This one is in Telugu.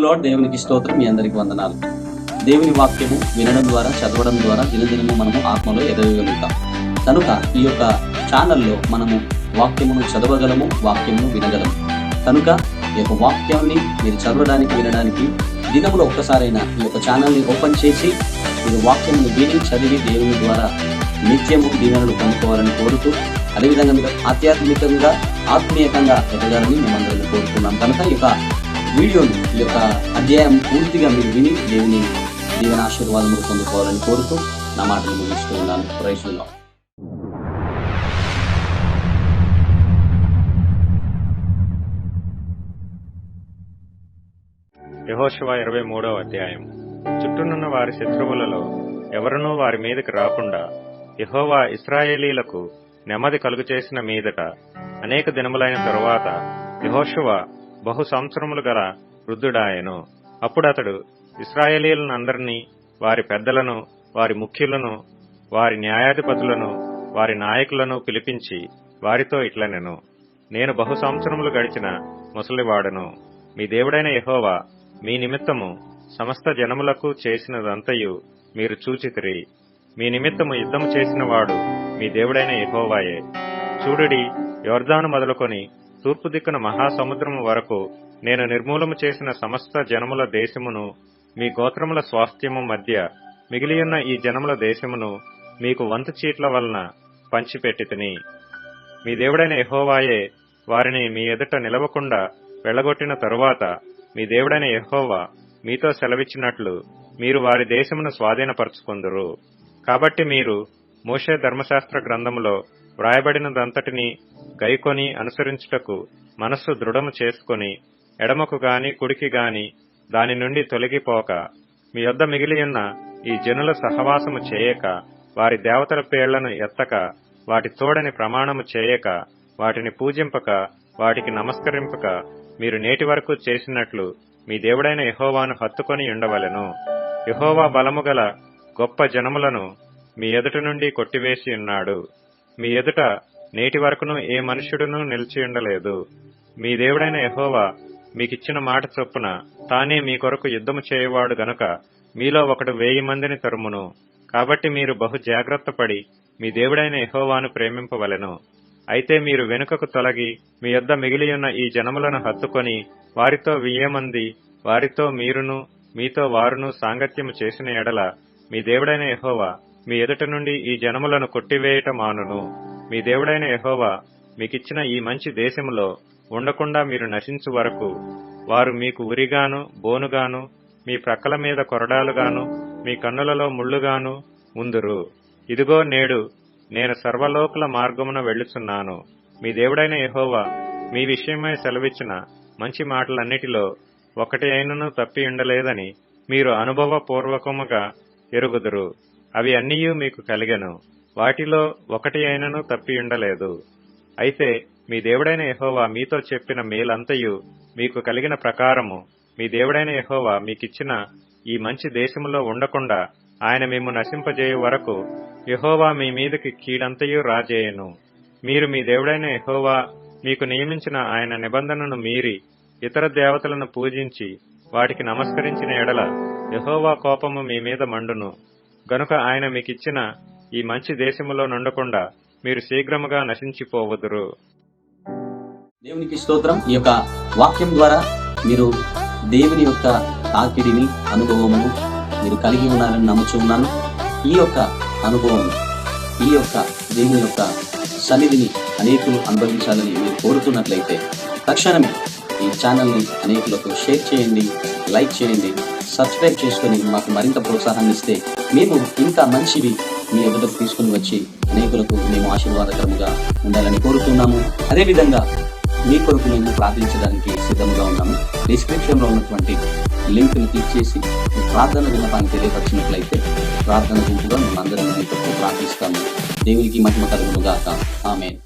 లార్డ్. దేవునికి స్తోత్రం. మీ అందరికి వందనాలు. దేవుని వాక్యము వినడం ద్వారా, చదవడం ద్వారా దినదినము మనము ఆత్మలో ఎదగగలుగుతాం. కనుక ఈ యొక్క ఛానల్లో మనము వాక్యమును చదవగలము, వాక్యమును వినగలము. కనుక ఈ యొక్క వాక్యాన్ని మీరు చదవడానికి, వినడానికి దినములో ఒక్కసారైనా ఈ యొక్క ఛానల్ని ఓపెన్ చేసి మీరు వాక్యమును విని, చదివి దేవుని ద్వారా నిత్యము దీవెనలు పొందుకోవాలని కోరుతూ, అదేవిధంగా మీరు ఆధ్యాత్మికంగా, ఆత్మీయంగా ఎదగాలని మేమందరం కోరుతున్నాం. కనుక ఈ యొక్క వీడియోని, ఈ యొక్క అధ్యాయం పూర్తిగా మీరు విని దేవుని దీవెన ఆశీర్వాదములు పొందుకోవాలని కోరుతూ నా మాటలు ముగిస్తూ ఉన్నాను. Praise the lord. యెహోషువ 23వ అధ్యాయం. చుట్టూనున్న వారి శత్రువులలో ఎవరునూ వారి మీదకి రాకుండా యెహోవా ఇశ్రాయేలీలకు నెమ్మది కలుగచేసిన మీదట అనేక దినములైన తరువాత యెహోషువ బహు సంవత్సరములు గల వృద్ధుడాయెను. అప్పుడు అతడు ఇశ్రాయేలీలందరినీ, వారి పెద్దలను, వారి ముఖ్యులను, వారి న్యాయాధిపతులను, వారి నాయకులను పిలిపించి వారితో ఇట్లనెను: నేను బహు సంవత్సరములు గడిచిన ముసలివాడను. మీ దేవుడైన యెహోవా మీ నిమిత్తము సమస్త జనములకు చేసినదంతయు మీరు చూచితిరి. మీ నిమిత్తము యుద్ధము చేసిన వాడు మీ దేవుడైన యెహోవాయే. చూడుడి, యొర్దాను మొదలుకొని తూర్పు దిక్కున మహాసముద్రము వరకు నేను నిర్మూలము చేసిన సమస్త జనముల దేశమును, మీ గోత్రముల స్వాస్థ్యము మధ్య మిగిలియున్న ఈ జనముల దేశమును మీకు వంతు చీట్ల వలన పంచిపెట్టితిని. మీ దేవుడైన యెహోవాయే వారిని మీ ఎదుట నిలవకుండా వెళ్లగొట్టిన తరువాత మీ దేవుడైన యెహోవా మీతో సెలవిచ్చినట్లు మీరు వారి దేశమును స్వాధీనపరచుకొందురు. కాబట్టి మీరు మోషే ధర్మశాస్త్ర గ్రంథములో వ్రాయబడినదంతటినీ గైకొని అనుసరించుటకు మనస్సు దృఢము చేసుకొని, ఎడమకు గాని కుడికి గాని దాని నుండి తొలగిపోక, మీ యొద్ద మిగిలియున్న ఈ జనుల సహవాసము చేయక, వారి దేవతల పేర్లను ఎత్తక, వాటి తోడని ప్రమాణము చేయక, వాటిని పూజింపక, వాటికి నమస్కరింపక, మీరు నేటి వరకు చేసినట్లు మీ దేవుడైన యెహోవాను హత్తుకొని ఉండవలెను. యెహోవా బలము గల గొప్ప జనములను మీ ఎదుట నుండి కొట్టివేసి ఉన్నాడు. మీ ఎదుట నేటి వరకును ఏ మనుష్యుడునూ నిలిచియుండలేదు. మీ దేవుడైన యెహోవా మీకిచ్చిన మాట చొప్పున తానే మీ కొరకు యుద్ధము చేయువాడు గనుక మీలో ఒకడు 1000 మందిని తరుమును. కాబట్టి మీరు బహు జాగ్రత్త పడి మీ దేవుడైన యెహోవాను ప్రేమింపవలెను. అయితే మీరు వెనుకకు తొలగి మీ యొద్ద మిగిలియున్న ఈ జనములను హత్తుకొని వారితో 1000 మంది, వారితో మీరును మీతో వారును సాంగత్యము చేసిన ఎడల మీ దేవుడైన యెహోవా మీ ఎదుట నుండి ఈ జనములను కొట్టివేయట మానును. మీ దేవుడైన యెహోవా మీకిచ్చిన ఈ మంచి దేశములో ఉండకుండా మీరు నశించు వరకు వారు మీకు ఉరిగాను, బోనుగాను, మీ ప్రక్కల మీద కొరడాలుగాను, మీ కన్నులలో ముళ్లుగాను ఉందురు. ఇదిగో, నేడు నేను సర్వలోకుల మార్గమున వెళ్ళుచున్నాను. మీ దేవుడైన యెహోవా మీ విషయమై సెలవిచ్చిన మంచి మాటలన్నిటిలో ఒకటి అయినను తప్పి ఉండలేదని మీరు అనుభవపూర్వకముగా ఎరుగుదురు. అవి అన్నీయూ మీకు కలిగెను, వాటిలో ఒకటి అయినను తప్పి ఉండలేదు. అయితే మీ దేవుడైన యెహోవా మీతో చెప్పిన మేలంతయు మీకు కలిగిన ప్రకారము మీ దేవుడైన యెహోవా మీకిచ్చిన ఈ మంచి దేశములో ఉండకుండా ఆయన మేము నశింపజేయు వరకు యెహోవా మీ మీదకి కీడంతయు రాజేయను. మీరు మీ దేవుడైన యెహోవా మీకు నియమించిన ఆయన నిబంధనను మీరి ఇతర దేవతలను పూజించి వాటికి నమస్కరించిన ఎడల యెహోవా కోపము మీ మీద మండును. గనుక ఆయన మీకిచ్చిన ఈ మంచి దేశములో నుండకుండా మీరు శీఘ్రముగా నశించిపోవుదురు. దేవునికి స్తోత్రం. ఈ యొక్క వాక్యం ద్వారా మీరు దేవుని యొక్క తాకిడిని, అనుభవమును మీరు కలిగి ఉన్నారని నమ్ముచున్నాను. ఈ యొక్క అనుభవం, ఈ యొక్క దేవుని యొక్క సన్నిధిని అనేకులు అనుభవించాలని మీరు కోరుతున్నట్లయితే తక్షణమే ఈ ఛానల్ని అనేకులకు షేర్ చేయండి, లైక్ చేయండి, సబ్స్క్రైబ్ చేసుకుని మాకు మరింత ప్రోత్సాహాన్ని ఇస్తే మేము ఇంకా మంచివి మీ ఎదుటకు తీసుకుని వచ్చి అనేకులకు మేము ఆశీర్వాదకరముగా ఉండాలని కోరుతున్నాము. అదేవిధంగా మీ కొరకు మేము ప్రార్థించడానికి సిద్ధంగా ఉన్నాము. డిస్క్రిప్షన్లో ఉన్నటువంటి లింక్ని క్లిక్ చేసి ప్రార్థన విన్నపాన్ని తెలియపరిచినట్లయితే ప్రార్థన గుంపుగా మేము అందరం మీ కొరకు ప్రార్థిస్తాము. దేవునికి మహిమ కలుగును గాక. ఆమేన్.